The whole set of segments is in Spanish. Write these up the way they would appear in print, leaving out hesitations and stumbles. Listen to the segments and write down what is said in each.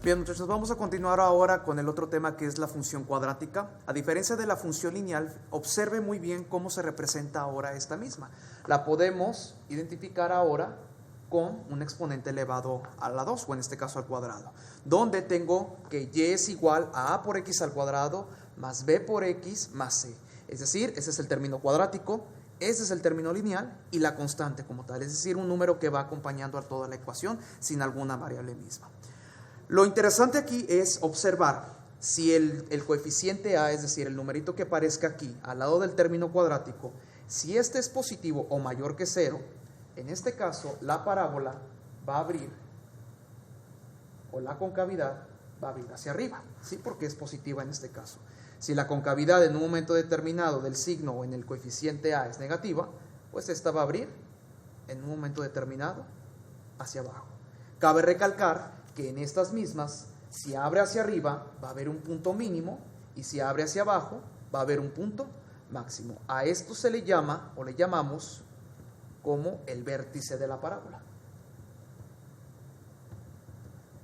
Bien, muchachos, vamos a continuar ahora con el otro tema que es la función cuadrática. A diferencia de la función lineal, observe muy bien cómo se representa ahora esta misma. La podemos identificar ahora con un exponente elevado a la 2, o en este caso al cuadrado, donde tengo que y es igual a a por x al cuadrado más b por x más c. Es decir, ese es el término cuadrático, ese es el término lineal y la constante como tal, es decir, un número que va acompañando a toda la ecuación sin alguna variable misma. Lo interesante aquí es observar si el coeficiente a, es decir, el numerito que aparezca aquí al lado del término cuadrático, si este es positivo o mayor que 0, en este caso la parábola va a abrir, o la concavidad va a abrir hacia arriba, ¿sí? Porque es positiva en este caso. Si la concavidad en un momento determinado del signo o en el coeficiente a es negativa, pues esta va a abrir en un momento determinado hacia abajo. Cabe recalcar que en estas mismas, si abre hacia arriba, va a haber un punto mínimo, y si abre hacia abajo, va a haber un punto máximo. A esto se le llama, o le llamamos, como el vértice de la parábola.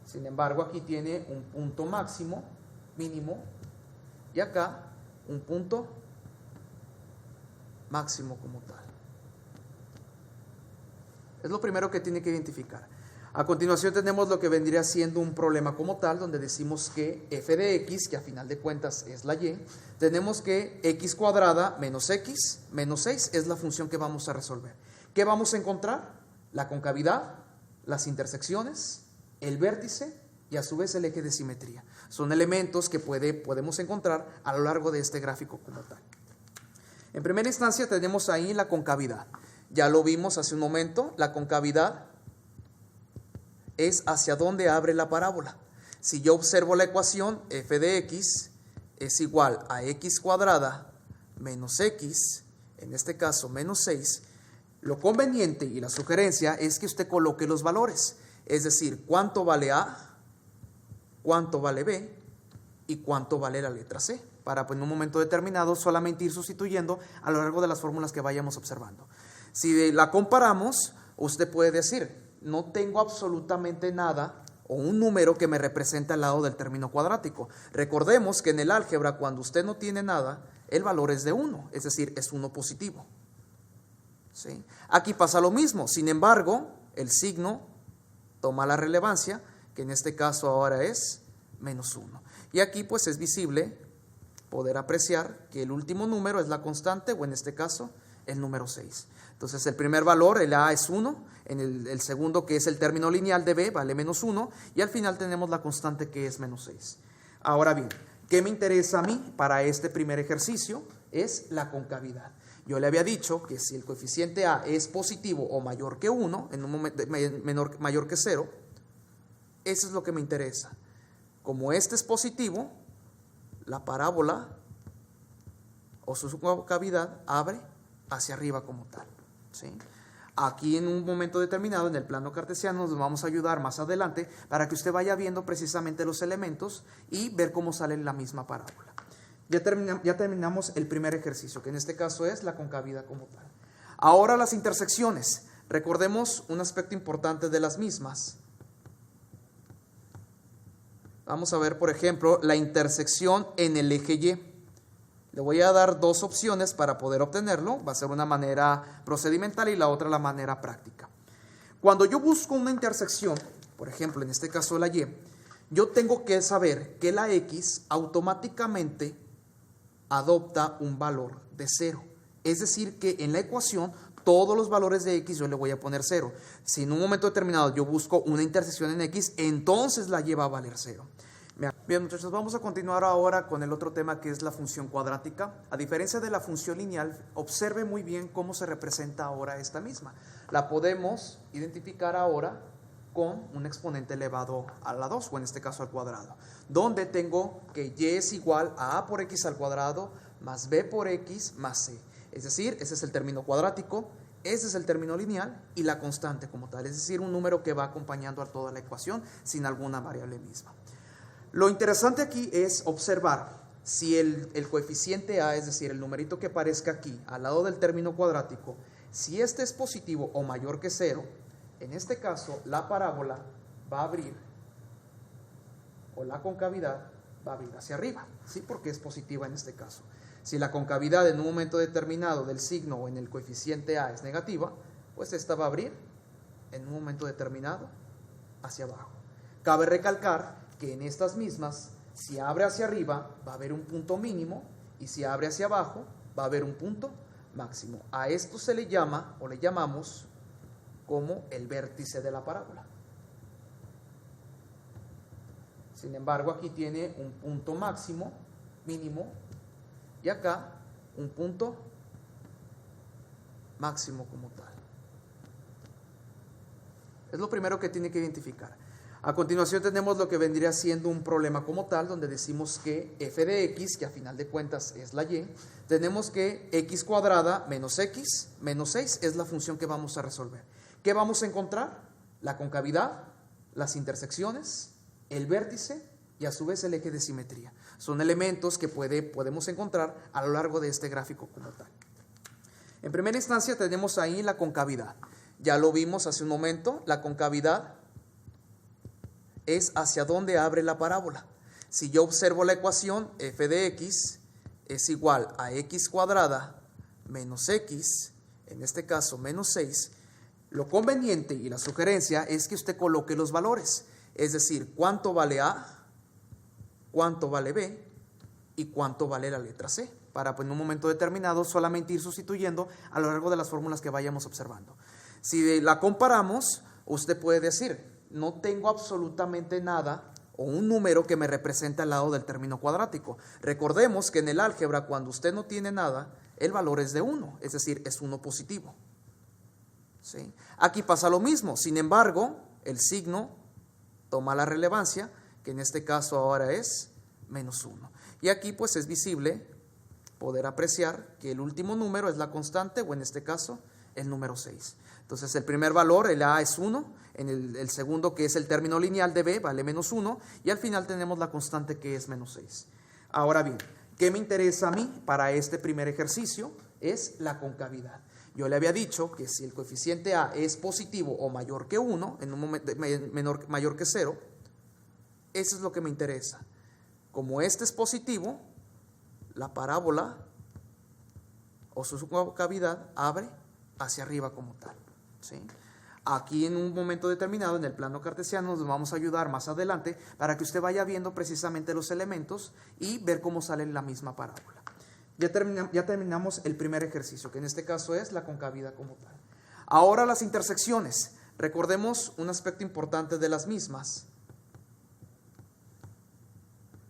Sin embargo, aquí tiene un punto máximo, mínimo, y acá un punto máximo como tal. Es lo primero que tiene que identificar. A continuación tenemos lo que vendría siendo un problema como tal, donde decimos que f de x, que a final de cuentas es la y, tenemos que x cuadrada menos x menos 6 es la función que vamos a resolver. ¿Qué vamos a encontrar? La concavidad, las intersecciones, el vértice y a su vez el eje de simetría. Son elementos que podemos encontrar a lo largo de este gráfico como tal. En primera instancia tenemos ahí la concavidad. Ya lo vimos hace un momento, la concavidad es hacia dónde abre la parábola. Si yo observo la ecuación, f de x es igual a x cuadrada menos x, en este caso menos 6, lo conveniente y la sugerencia es que usted coloque los valores, es decir, cuánto vale a, cuánto vale b y cuánto vale la letra c, para en un momento determinado solamente ir sustituyendo a lo largo de las fórmulas que vayamos observando. Si la comparamos, usted puede decir, no tengo absolutamente nada o un número que me represente al lado del término cuadrático. Recordemos que en el álgebra, cuando usted no tiene nada, el valor es de 1, es decir, es 1 positivo. ¿Sí? Aquí pasa lo mismo, sin embargo, el signo toma la relevancia, que en este caso ahora es menos 1. Y aquí pues es visible poder apreciar que el último número es la constante, o en este caso el número 6. Entonces el primer valor, el a es 1, en el segundo, que es el término lineal de b, vale menos 1, y al final tenemos la constante que es menos 6. Ahora bien, ¿qué me interesa a mí para este primer ejercicio? Es la concavidad. Yo le había dicho que si el coeficiente a es positivo o mayor que 1, en un momento mayor que 0, eso es lo que me interesa. Como este es positivo, la parábola o su concavidad abre hacia arriba como tal. ¿Sí? Aquí en un momento determinado en el plano cartesiano nos vamos a ayudar más adelante para que usted vaya viendo precisamente los elementos y ver cómo sale la misma parábola. Ya terminamos el primer ejercicio, que en este caso es la concavidad como tal. Ahora las intersecciones. Recordemos un aspecto importante de las mismas. Vamos a ver, por ejemplo, la intersección en el eje Y. Le voy a dar dos opciones para poder obtenerlo. Va a ser una manera procedimental y la otra la manera práctica. Cuando yo busco una intersección, por ejemplo, en este caso la Y, yo tengo que saber que la X automáticamente adopta un valor de 0. Es decir, que en la ecuación todos los valores de X yo le voy a poner 0. Si en un momento determinado yo busco una intersección en X, entonces la Y va a valer 0. Bien, muchachos, vamos a continuar ahora con el otro tema que es la función cuadrática. A diferencia de la función lineal, observe muy bien cómo se representa ahora esta misma. La podemos identificar ahora con un exponente elevado a la 2, o en este caso al cuadrado, donde tengo que y es igual a a por x al cuadrado más b por x más c. Es decir, ese es el término cuadrático, ese es el término lineal y la constante como tal, es decir, un número que va acompañando a toda la ecuación sin alguna variable misma. Lo interesante aquí es observar si el coeficiente a, es decir, el numerito que aparezca aquí al lado del término cuadrático, si este es positivo o mayor que 0, en este caso la parábola va a abrir, o la concavidad va a ir hacia arriba, ¿sí? Porque es positiva en este caso. Si la concavidad en un momento determinado del signo o en el coeficiente A es negativa, pues esta va a abrir en un momento determinado hacia abajo. Cabe recalcar que en estas mismas, si abre hacia arriba va a haber un punto mínimo y si abre hacia abajo va a haber un punto máximo. A esto se le llama o le llamamos como el vértice de la parábola. Sin embargo, aquí tiene un punto máximo, mínimo, y acá un punto máximo como tal. Es lo primero que tiene que identificar. A continuación tenemos lo que vendría siendo un problema como tal, donde decimos que f de x, que a final de cuentas es la y, tenemos que x cuadrada menos x menos 6 es la función que vamos a resolver. ¿Qué vamos a encontrar? La concavidad, las intersecciones, el vértice y a su vez el eje de simetría. Son elementos que podemos encontrar a lo largo de este gráfico como tal. En primera instancia tenemos ahí la concavidad. Ya lo vimos hace un momento, la concavidad es hacia dónde abre la parábola. Si yo observo la ecuación, f de x es igual a x cuadrada menos x, en este caso menos 6, lo conveniente y la sugerencia es que usted coloque los valores, es decir, cuánto vale A, cuánto vale B y cuánto vale la letra C, para en un momento determinado solamente ir sustituyendo a lo largo de las fórmulas que vayamos observando. Si la comparamos, usted puede decir, no tengo absolutamente nada o un número que me represente al lado del término cuadrático. Recordemos que en el álgebra, cuando usted no tiene nada, el valor es de 1, es decir, es 1 positivo. ¿Sí? Aquí pasa lo mismo, sin embargo, el signo toma la relevancia, que en este caso ahora es menos 1. Y aquí pues es visible poder apreciar que el último número es la constante, o en este caso el número 6. Entonces el primer valor, el A, es 1, en el segundo, que es el término lineal de B, vale menos 1, y al final tenemos la constante que es menos 6. Ahora bien, ¿qué me interesa a mí para este primer ejercicio? Es la concavidad. Yo le había dicho que si el coeficiente A es positivo o mayor que 1, en un momento mayor que 0, eso es lo que me interesa. Como este es positivo, la parábola o su concavidad abre hacia arriba como tal. ¿Sí? Aquí en un momento determinado en el plano cartesiano nos vamos a ayudar más adelante para que usted vaya viendo precisamente los elementos y ver cómo sale la misma parábola. Ya terminamos el primer ejercicio, que en este caso es la concavidad como tal. Ahora las intersecciones. Recordemos un aspecto importante de las mismas.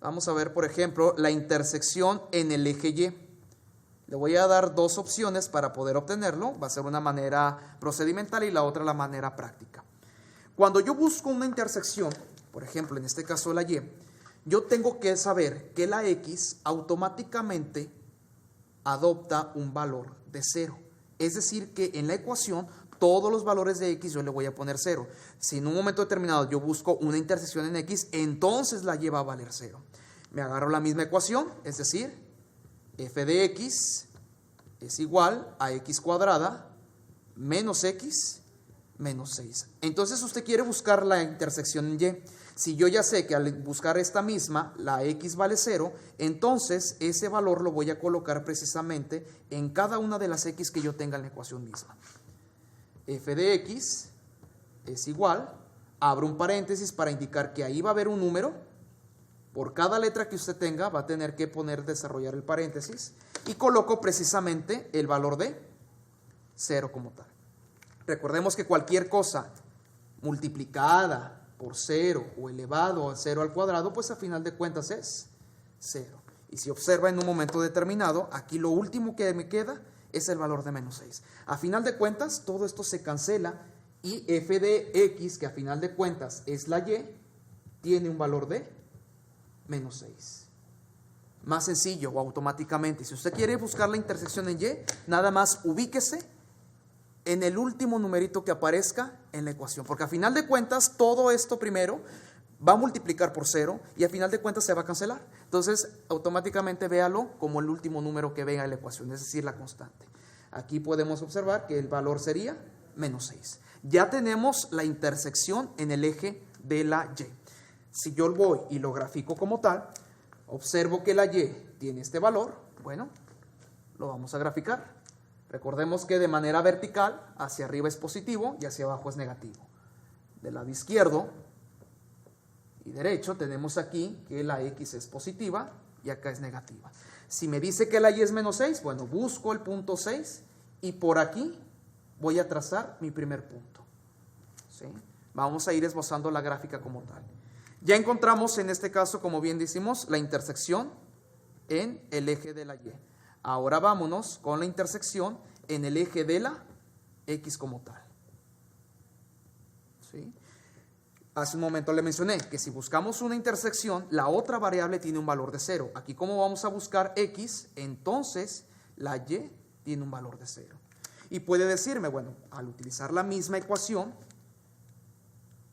Vamos a ver, por ejemplo, la intersección en el eje Y. Le voy a dar dos opciones para poder obtenerlo. Va a ser una manera procedimental y la otra la manera práctica. Cuando yo busco una intersección, por ejemplo, en este caso la Y, yo tengo que saber que la X automáticamente adopta un valor de 0. Es decir, que en la ecuación todos los valores de X yo le voy a poner 0. Si en un momento determinado yo busco una intersección en X, entonces la Y va a valer 0. Me agarro la misma ecuación, es decir, f de x es igual a x cuadrada menos x menos 6. Entonces usted quiere buscar la intersección en Y. Si yo ya sé que al buscar esta misma, la x vale 0, entonces ese valor lo voy a colocar precisamente en cada una de las x que yo tenga en la ecuación misma. F de x es igual, abro un paréntesis para indicar que ahí va a haber un número. Por cada letra que usted tenga va a tener que desarrollar el paréntesis y coloco precisamente el valor de 0 como tal. Recordemos que cualquier cosa multiplicada por 0 o elevado a 0 al cuadrado, pues a final de cuentas es 0. Y si observa en un momento determinado, aquí lo último que me queda es el valor de menos 6. A final de cuentas, todo esto se cancela y f de x, que a final de cuentas es la y, tiene un valor de menos 6. Más sencillo o automáticamente. Si usted quiere buscar la intersección en Y, nada más ubíquese en el último numerito que aparezca en la ecuación. Porque a final de cuentas, todo esto primero va a multiplicar por 0 y a final de cuentas se va a cancelar. Entonces, automáticamente véalo como el último número que venga en la ecuación, es decir, la constante. Aquí podemos observar que el valor sería menos 6. Ya tenemos la intersección en el eje de la Y. Si yo voy y lo grafico como tal, observo que la Y tiene este valor, bueno, lo vamos a graficar. Recordemos que de manera vertical, hacia arriba es positivo y hacia abajo es negativo. Del lado izquierdo y derecho tenemos aquí que la X es positiva y acá es negativa. Si me dice que la Y es menos 6, bueno, busco el punto 6 y por aquí voy a trazar mi primer punto. ¿Sí? Vamos a ir esbozando la gráfica como tal. Ya encontramos en este caso, como bien decimos, la intersección en el eje de la Y. Ahora vámonos con la intersección en el eje de la X como tal. ¿Sí? Hace un momento le mencioné que si buscamos una intersección, la otra variable tiene un valor de 0. Aquí como vamos a buscar X, entonces la Y tiene un valor de 0. Y puede decirme, bueno, al utilizar la misma ecuación,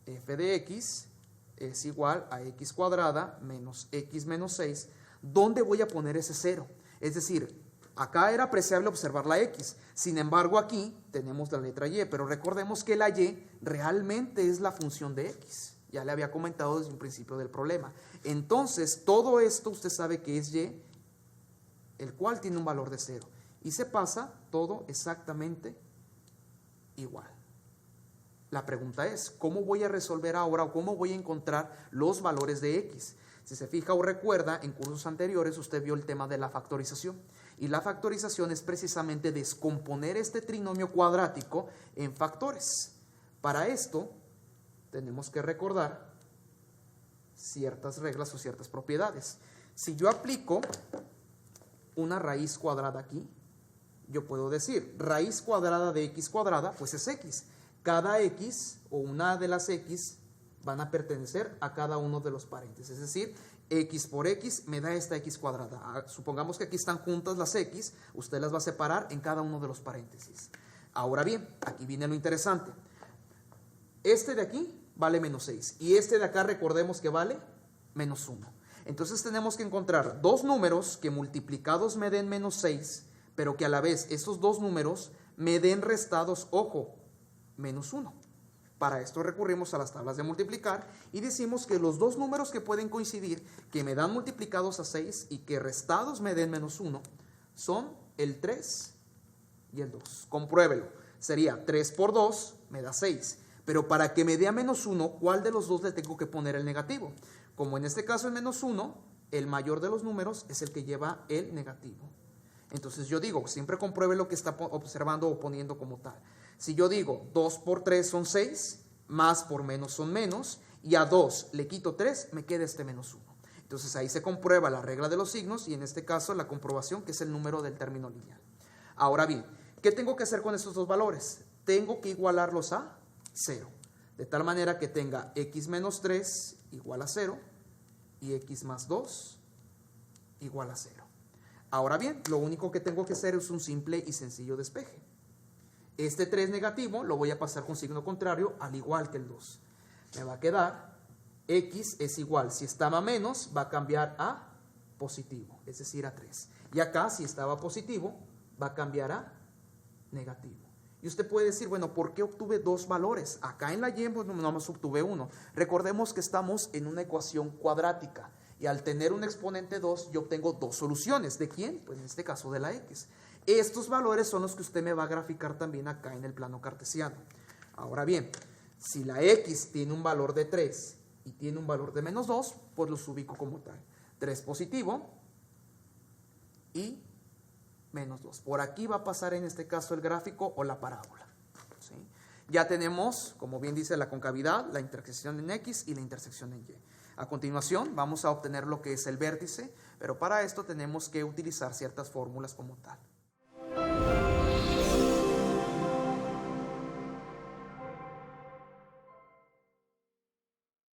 f de X es igual a X cuadrada menos X menos 6, ¿dónde voy a poner ese 0? Es decir, acá era apreciable observar la X, sin embargo aquí tenemos la letra Y, pero recordemos que la Y realmente es la función de X. Ya le había comentado desde un principio del problema. Entonces, todo esto usted sabe que es Y, el cual tiene un valor de 0. Y se pasa todo exactamente igual. La pregunta es, ¿cómo voy a resolver ahora o cómo voy a encontrar los valores de X? Si se fija o recuerda, en cursos anteriores usted vio el tema de la factorización. Y la factorización es precisamente descomponer este trinomio cuadrático en factores. Para esto, tenemos que recordar ciertas reglas o ciertas propiedades. Si yo aplico una raíz cuadrada aquí, yo puedo decir, raíz cuadrada de X cuadrada, pues es X. Cada X o una de las X van a pertenecer a cada uno de los paréntesis. Es decir, X por X me da esta X cuadrada. Supongamos que aquí están juntas las X, usted las va a separar en cada uno de los paréntesis. Ahora bien, aquí viene lo interesante. Este de aquí vale menos 6 y este de acá recordemos que vale menos 1. Entonces tenemos que encontrar dos números que multiplicados me den menos 6, pero que a la vez esos dos números me den restados, ojo, menos 1. Para esto recurrimos a las tablas de multiplicar y decimos que los dos números que pueden coincidir, que me dan multiplicados a 6 y que restados me den menos 1, son el 3 y el 2. Compruébelo. Sería 3 por 2 me da 6. Pero para que me dé a menos 1, ¿cuál de los dos le tengo que poner el negativo? Como en este caso es menos 1, el mayor de los números es el que lleva el negativo. Entonces yo digo, siempre compruebe lo que está observando o poniendo como tal. Si yo digo 2 por 3 son 6, más por menos son menos, y a 2 le quito 3, me queda este menos 1. Entonces ahí se comprueba la regla de los signos y en este caso la comprobación, que es el número del término lineal. Ahora bien, ¿qué tengo que hacer con estos dos valores? Tengo que igualarlos a 0, de tal manera que tenga x menos 3 igual a 0 y x más 2 igual a 0. Ahora bien, lo único que tengo que hacer es un simple y sencillo despeje. Este 3 negativo lo voy a pasar con signo contrario, al igual que el 2. Me va a quedar x es igual, si estaba menos, va a cambiar a positivo, es decir, a 3. Y acá, si estaba positivo, va a cambiar a negativo. Y usted puede decir, bueno, ¿por qué obtuve dos valores? Acá en la Y, pues nomás obtuve uno. Recordemos que estamos en una ecuación cuadrática. Y al tener un exponente 2, yo obtengo dos soluciones. ¿De quién? Pues en este caso de la X. Estos valores son los que usted me va a graficar también acá en el plano cartesiano. Ahora bien, si la X tiene un valor de 3 y tiene un valor de menos 2, pues los ubico como tal. 3 positivo y menos 2. Por aquí va a pasar en este caso el gráfico o la parábola. ¿Sí? Ya tenemos, como bien dice la concavidad, la intersección en X y la intersección en Y. A continuación vamos a obtener lo que es el vértice, pero para esto tenemos que utilizar ciertas fórmulas como tal.